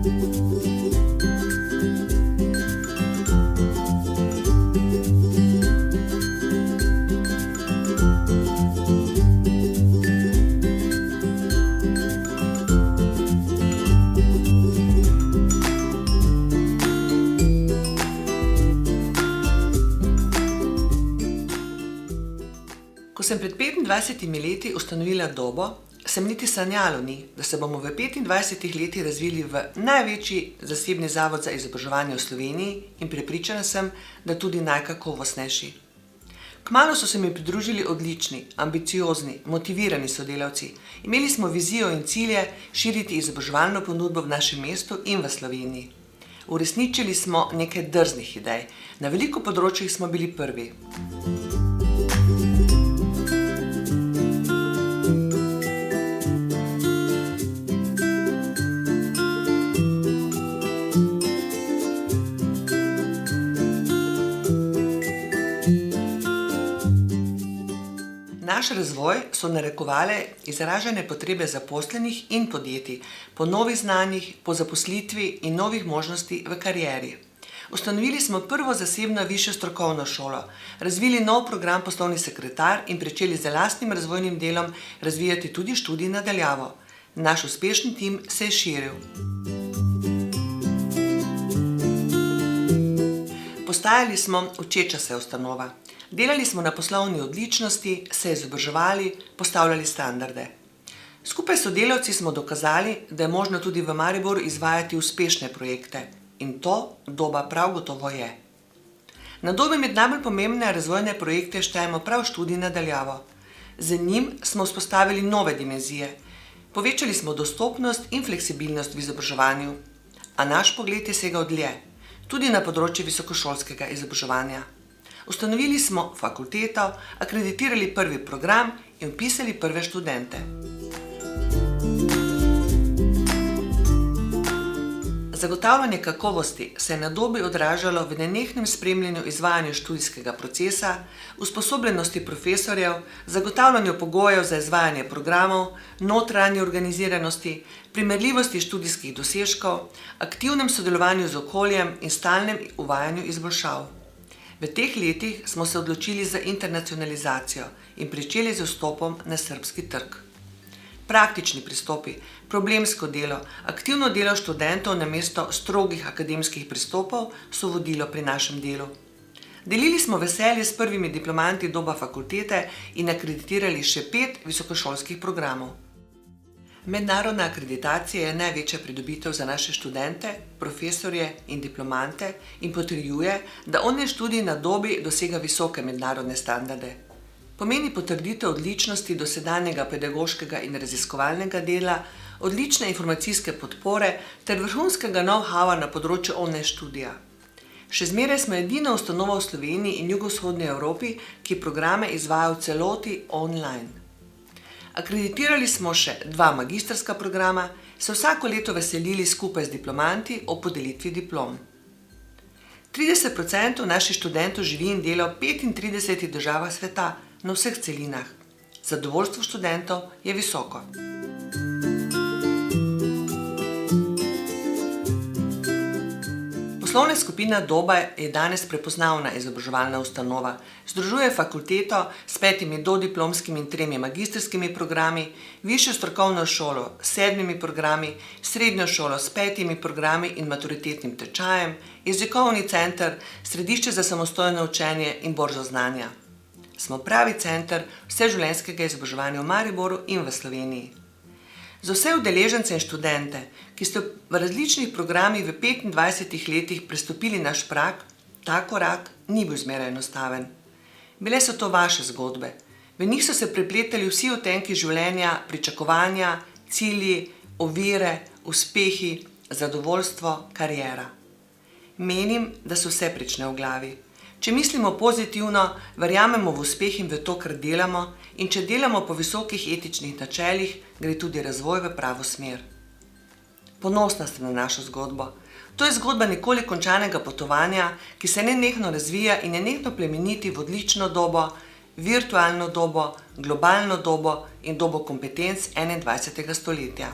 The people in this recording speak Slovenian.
Ko sem pred 25 leti ustanovila Dobo, sem niti sanjalo ni, da se bomo v 25 letih razvili v največji zasebni zavod za izobraževanje v Sloveniji in prepričana sem, da tudi najkakovostnejši. Kmalu so se mi pridružili odlični, ambiciozni, motivirani sodelavci. Imeli smo vizijo in cilje širiti izobraževalno ponudbo v našem mestu in v Sloveniji. Uresničili smo nekaj drznih idej. Na veliko področjih smo bili prvi. Naš razvoj so narekovale izražene potrebe zaposlenih in podjetij po novih znanjih, po zaposlitvi in novih možnosti v karieri. Ustanovili smo prvo zasebno višjo strokovno šolo, razvili nov program poslovni sekretar in pričeli z lastnim razvojnim delom razvijati tudi študij na daljavo. Naš uspešni tim se je širil. Postajali smo učeča se ustanova. Delali smo na poslovni odličnosti, se izobraževali, postavljali standarde. Skupaj s sodelavci smo dokazali, da je možno tudi v Mariboru izvajati uspešne projekte. In to Doba prav gotovo je. Na Dobi med najbolj pomembne razvojne projekte štejemo prav študij na daljavo. Z njim smo vzpostavili nove dimenzije. Povečali smo dostopnost in fleksibilnost v izobraževanju. A naš pogled je segal dlje, tudi na področju visokošolskega izobraževanja. Ustanovili smo fakulteto, akreditirali prvi program in vpisali prve študente. Zagotavljanje kakovosti se je na Dobi odražalo v nenehnem spremljanju izvajanja študijskega procesa, usposobljenosti profesorjev, zagotavljanju pogojev za izvajanje programov, notranji organiziranosti, primerljivosti študijskih dosežkov, aktivnem sodelovanju z okoljem in stalnem uvajanju izboljšav. V teh letih smo se odločili za internacionalizacijo in pričeli z vstopom na srbski trg. Praktični pristopi, problemsko delo, aktivno delo študentov namesto strogih akademskih pristopov so vodilo pri našem delu. Delili smo veselje s prvimi diplomanti Doba fakultete in akreditirali še 5 visokošolskih programov. Mednarodna akreditacija je največja pridobitev za naše študente, profesorje in diplomante in potrjuje, da online študij na Dobi dosega visoke mednarodne standarde. Pomeni potrditev odličnosti dosedanjega pedagoškega in raziskovalnega dela, odlične informacijske podpore ter vrhunskega know-howa na področju online študija. Še zmeraj smo edina ustanova v Sloveniji in jugovzhodni Evropi, ki programe izvaja v celoti online. Akreditirali smo še 2 magistrska programa, se vsako leto veselili skupaj z diplomanti o podelitvi diplom. 30% naših študentov živi in dela v 35 državah sveta na vseh celinah. Zadovoljstvo študentov je visoko. Poslovna skupina Doba je danes prepoznavna izobraževalna ustanova. Združuje fakulteto s 5 dodiplomskimi in 3 magistrskimi programi, višjo strokovno šolo s 7 programi, srednjo šolo s 5 programi in maturitetnim tečajem, jezikovni center, središče za samostojno učenje in borzo znanja. Smo pravi center vseživljenjskega izobraževanja v Mariboru in v Sloveniji. Za vse udeležence in študente, ki ste v različnih programih v 25 letih prestopili naš prag, ta korak ni bil zmeraj enostaven. Bile so to vaše zgodbe. V njih so se prepletali vsi odtenki življenja, pričakovanja, cilji, ovire, uspehi, zadovoljstvo, kariera. Menim, da se vse prične v glavi. Če mislimo pozitivno, verjamemo v uspeh in v to, kar delamo, in če delamo po visokih etičnih načelih, gre tudi razvoj v pravo smer. Ponosna ste na našo zgodbo. To je zgodba nikoli končanega potovanja, ki se nenehno razvija in nenehno plemeniti v odlično dobo, virtualno dobo, globalno dobo in dobo kompetenc 21. stoletja.